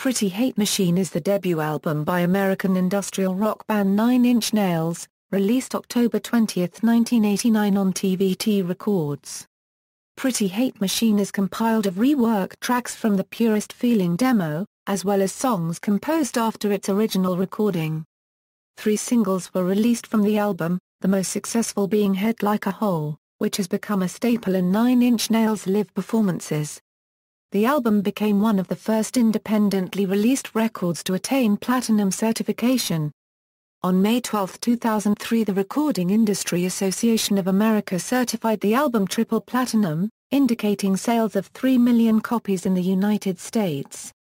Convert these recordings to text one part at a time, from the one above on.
Pretty Hate Machine is the debut album by American industrial rock band Nine Inch Nails, released October 20, 1989 on TVT Records. Pretty Hate Machine is compiled of reworked tracks from the Purest Feeling demo, as well as songs composed after its original recording. 3 singles were released from the album, the most successful being Head Like a Hole, which has become a staple in Nine Inch Nails' live performances. The album became one of the first independently released records to attain platinum certification. On May 12, 2003, the Recording Industry Association of America certified the album triple platinum, indicating sales of 3 million copies in the United States.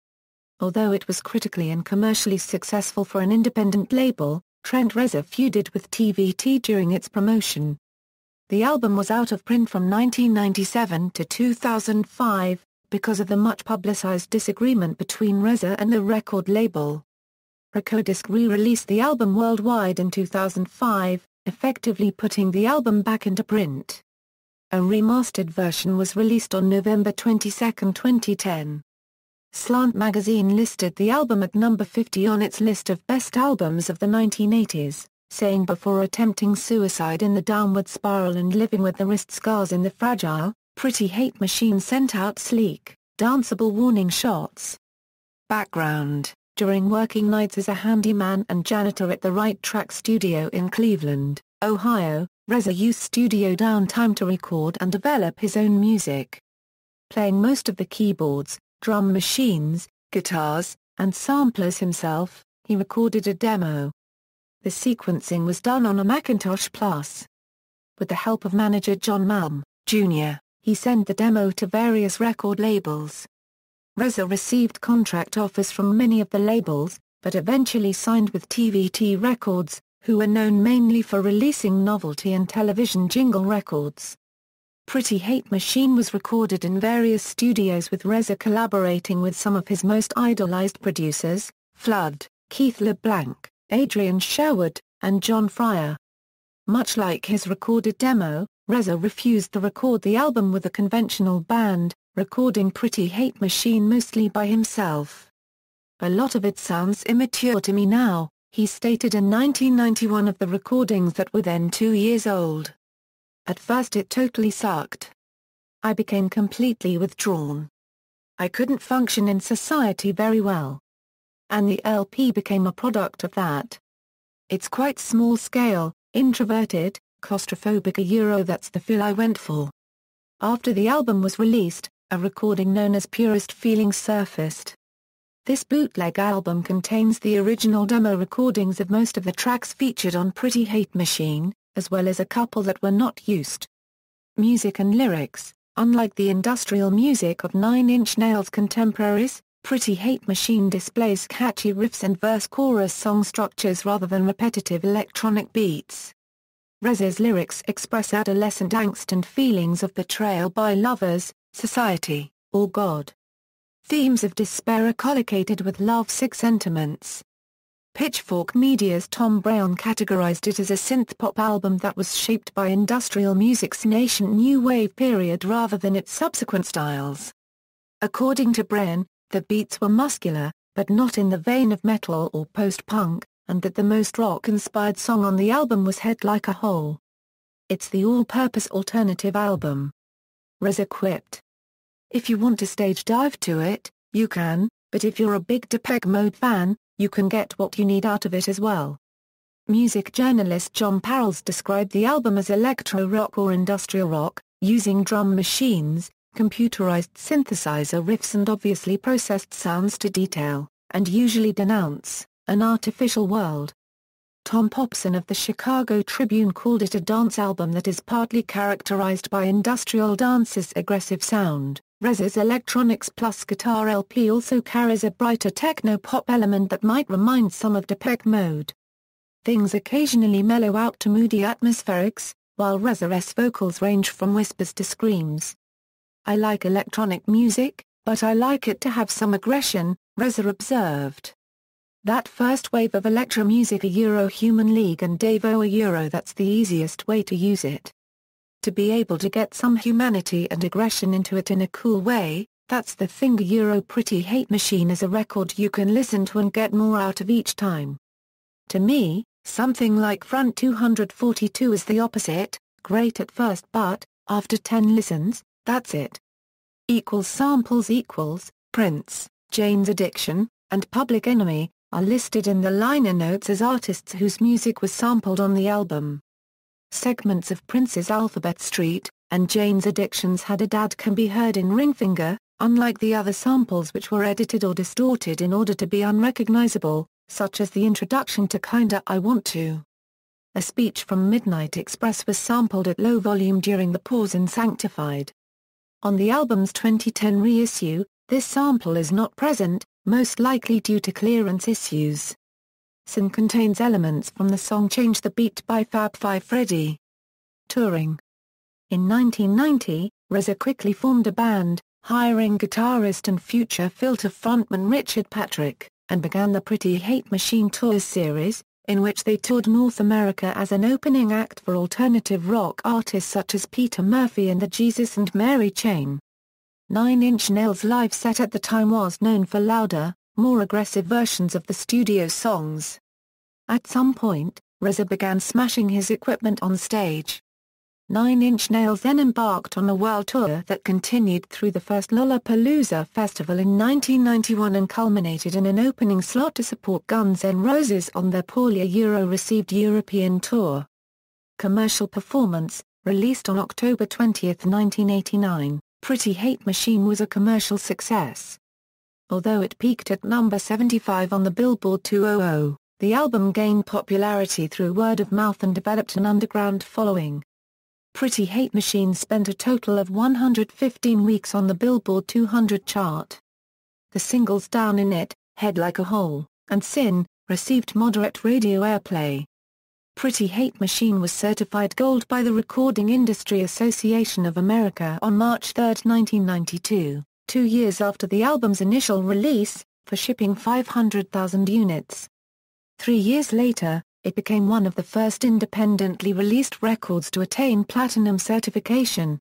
Although it was critically and commercially successful for an independent label, Trent Reznor feuded with TVT during its promotion. The album was out of print from 1997 to 2005, because of the much publicized disagreement between Reznor and the record label. Rykodisc re-released the album worldwide in 2005, effectively putting the album back into print. A remastered version was released on November 22, 2010. Slant magazine listed the album at number 50 on its list of best albums of the 1980s, saying before attempting suicide in the downward spiral and living with the wrist scars in the fragile, Pretty Hate Machine sent out sleek, danceable warning shots. Background: during working nights as a handyman and janitor at the Right Track Studio in Cleveland, Ohio, Reznor used studio downtime to record and develop his own music. Playing most of the keyboards, drum machines, guitars, and samplers himself, he recorded a demo. The sequencing was done on a Macintosh Plus. With the help of manager John Malm, Jr., he sent the demo to various record labels. Reznor received contract offers from many of the labels, but eventually signed with TVT Records, who were known mainly for releasing novelty and television jingle records. Pretty Hate Machine was recorded in various studios with Reznor collaborating with some of his most idolized producers, Flood, Keith LeBlanc, Adrian Sherwood, and John Fryer. Much like his recorded demo, Reznor refused to record the album with a conventional band, recording Pretty Hate Machine mostly by himself. "A lot of it sounds immature to me now," he stated in 1991 of the recordings that were then 2 years old. "At first it totally sucked. I became completely withdrawn. I couldn't function in society very well. And the LP became a product of that. It's quite small scale, introverted, claustrophobic. That's the feel I went for." After the album was released, a recording known as Purest Feeling surfaced. This bootleg album contains the original demo recordings of most of the tracks featured on Pretty Hate Machine, as well as a couple that were not used. Music and lyrics: unlike the industrial music of Nine Inch Nails' contemporaries, Pretty Hate Machine displays catchy riffs and verse-chorus song structures rather than repetitive electronic beats. Reznor's lyrics express adolescent angst and feelings of betrayal by lovers, society, or God. Themes of despair are collocated with love-sick sentiments. Pitchfork Media's Tom Brown categorized it as a synth-pop album that was shaped by industrial music's nascent new wave period rather than its subsequent styles. According to Brown, the beats were muscular, but not in the vein of metal or post-punk, and that the most rock-inspired song on the album was Head Like a Hole. "It's the all-purpose alternative album." Reznor quipped. "If you want to stage dive to it, you can, but if you're a big Depeche Mode fan, you can get what you need out of it as well." Music journalist John Parles described the album as electro-rock or industrial rock, using drum machines, computerized synthesizer riffs and obviously processed sounds to detail, and usually denounce an artificial world. Tom Popson of the Chicago Tribune called it a dance album that is partly characterized by industrial dance's aggressive sound. Reznor's Electronics Plus Guitar LP also carries a brighter techno-pop element that might remind some of Depeche Mode. Things occasionally mellow out to moody atmospherics, while Reznor's vocals range from whispers to screams. "I like electronic music, but I like it to have some aggression," Reznor observed. "That first wave of electro music Human League and Devo that's the easiest way to use it. To be able to get some humanity and aggression into it in a cool way, That's the thing. Pretty Hate Machine is a record you can listen to and get more out of each time. To me, something like Front 242 is the opposite, great at first but, after 10 listens, that's it. Samples Prince, Jane's Addiction, and Public Enemy, are listed in the liner notes as artists whose music was sampled on the album. Segments of Prince's Alphabet Street and Jane's Addiction's Had a Dad can be heard in Ringfinger, unlike the other samples which were edited or distorted in order to be unrecognizable, such as the introduction to Kinda I Want To. A speech from Midnight Express was sampled at low volume during the pause in Sanctified. On the album's 2010 reissue, this sample is not present, most likely due to clearance issues. Sin contains elements from the song Change the Beat by Fab Five Freddy. Touring. In 1990, Reza quickly formed a band, hiring guitarist and future Filter frontman Richard Patrick, and began the Pretty Hate Machine Tours series, in which they toured North America as an opening act for alternative rock artists such as Peter Murphy and the Jesus and Mary Chain. Nine Inch Nails' live set at the time was known for louder, more aggressive versions of the studio songs. At some point, Reza began smashing his equipment on stage. Nine Inch Nails then embarked on a world tour that continued through the first Lollapalooza festival in 1991 and culminated in an opening slot to support Guns N' Roses on their poorly received European tour. Commercial performance, released on October 20, 1989, Pretty Hate Machine was a commercial success. Although it peaked at number 75 on the Billboard 200, the album gained popularity through word of mouth and developed an underground following. Pretty Hate Machine spent a total of 115 weeks on the Billboard 200 chart. The singles Down in It, Head Like a Hole, and Sin, received moderate radio airplay. Pretty Hate Machine was certified gold by the Recording Industry Association of America on March 3, 1992, 2 years after the album's initial release, for shipping 500,000 units. 3 years later, it became one of the first independently released records to attain platinum certification.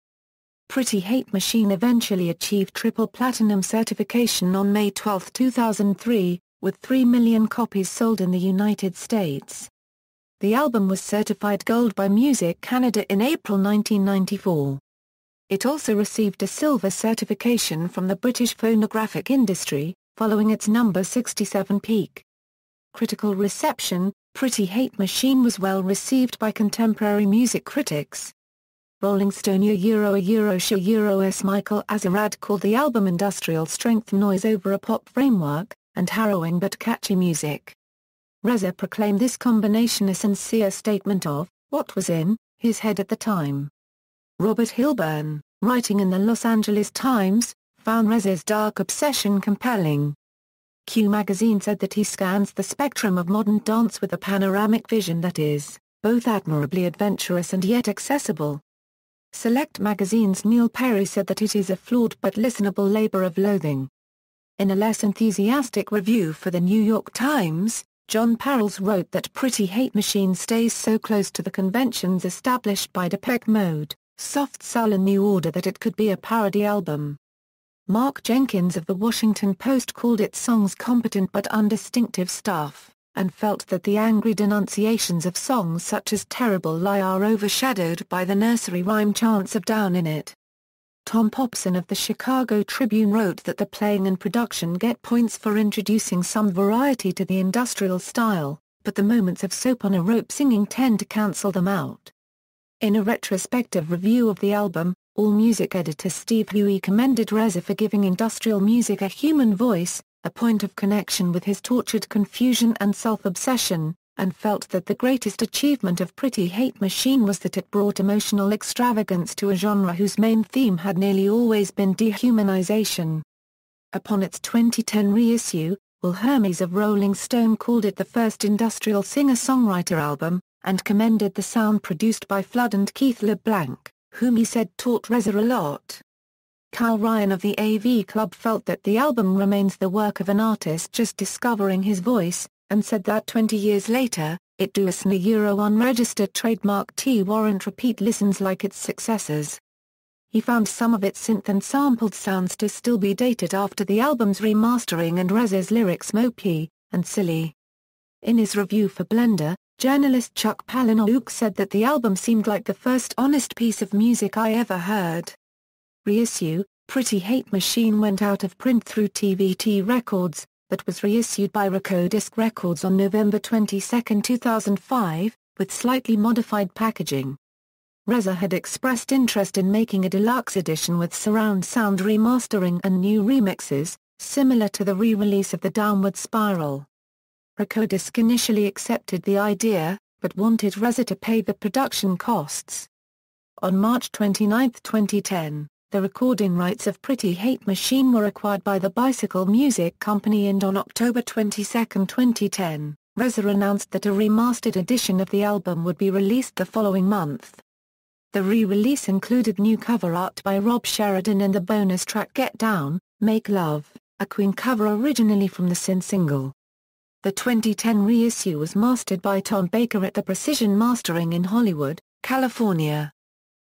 Pretty Hate Machine eventually achieved triple platinum certification on May 12, 2003, with 3 million copies sold in the United States. The album was certified gold by Music Canada in April 1994. It also received a silver certification from the British phonographic industry, following its number 67 peak. Critical reception. Pretty Hate Machine was well received by contemporary music critics. Rolling Stone S. Michael Azerrad called the album industrial strength noise over a pop framework, and harrowing but catchy music. Reza proclaimed this combination a sincere statement of what was in his head at the time. Robert Hilburn, writing in the Los Angeles Times, found Reza's dark obsession compelling. Q magazine said that he scans the spectrum of modern dance with a panoramic vision that is, both admirably adventurous and yet accessible. Select magazine's Neil Perry said that it is a flawed but listenable labor of loathing. In a less enthusiastic review for the New York Times, John Parles wrote that Pretty Hate Machine stays so close to the conventions established by Depeche Mode, Soft Soul and New Order that it could be a parody album. Mark Jenkins of The Washington Post called its songs competent but undistinctive stuff, and felt that the angry denunciations of songs such as Terrible Lie are overshadowed by the nursery rhyme chants of Down in It. Tom Popson of the Chicago Tribune wrote that the playing and production get points for introducing some variety to the industrial style, but the moments of soap on a rope singing tend to cancel them out. In a retrospective review of the album, AllMusic editor Steve Huey commended Reza for giving industrial music a human voice, a point of connection with his tortured confusion and self-obsession, and felt that the greatest achievement of Pretty Hate Machine was that it brought emotional extravagance to a genre whose main theme had nearly always been dehumanization. Upon its 2010 reissue, Will Hermes of Rolling Stone called it the first industrial singer-songwriter album, and commended the sound produced by Flood and Keith LeBlanc, whom he said taught Reza a lot. Cal Ryan of the AV Club felt that the album remains the work of an artist just discovering his voice, and said that 20 years later, it does an unregistered trademark T warrant repeat listens like its successors. he found some of its synth and sampled sounds to still be dated after the album's remastering and Rez's lyrics mopey and silly. In his review for Blender, journalist Chuck Palahniuk said that the album seemed like the first honest piece of music I ever heard. Reissue, Pretty Hate Machine went out of print through TVT Records, but was reissued by Rykodisc Records on November 22, 2005, with slightly modified packaging. Reza had expressed interest in making a deluxe edition with surround sound remastering and new remixes, similar to the re-release of The Downward Spiral. Rykodisc initially accepted the idea, but wanted Reza to pay the production costs. On March 29, 2010, the recording rights of Pretty Hate Machine were acquired by the Bicycle Music Company, and on October 22, 2010, Reza announced that a remastered edition of the album would be released the following month. The re-release included new cover art by Rob Sheridan and the bonus track Get Down, Make Love, a Queen cover originally from the Sin single. The 2010 reissue was mastered by Tom Baker at the Precision Mastering in Hollywood, California.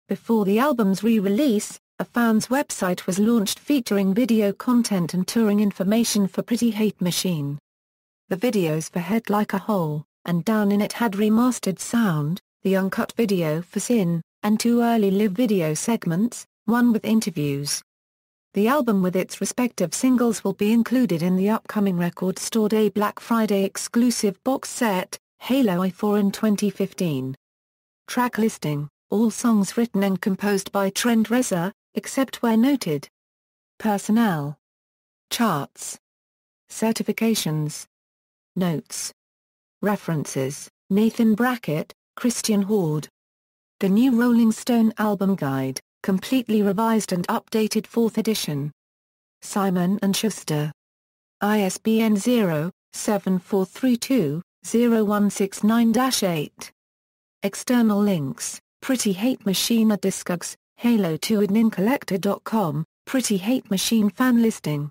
Before the album's re-release, a fan's website was launched featuring video content and touring information for Pretty Hate Machine. The videos for Head Like a Hole and Down in It had remastered sound, the uncut video for Sin, and 2 early live video segments, one with interviews. The album with its respective singles will be included in the upcoming Record Store Day Black Friday exclusive box set, Halo I4 in 2015. Track listing: all songs written and composed by Trent Reznor, except where noted. Personnel. Charts. Certifications. Notes. References: Nathan Brackett, Christian Horde. The New Rolling Stone Album Guide, completely revised and updated 4th edition. Simon & Schuster. ISBN 0-7432-0169-8. External links: Pretty Hate Machine at Discogs, Halo 2 at nincollector.com, Pretty Hate Machine fan listing.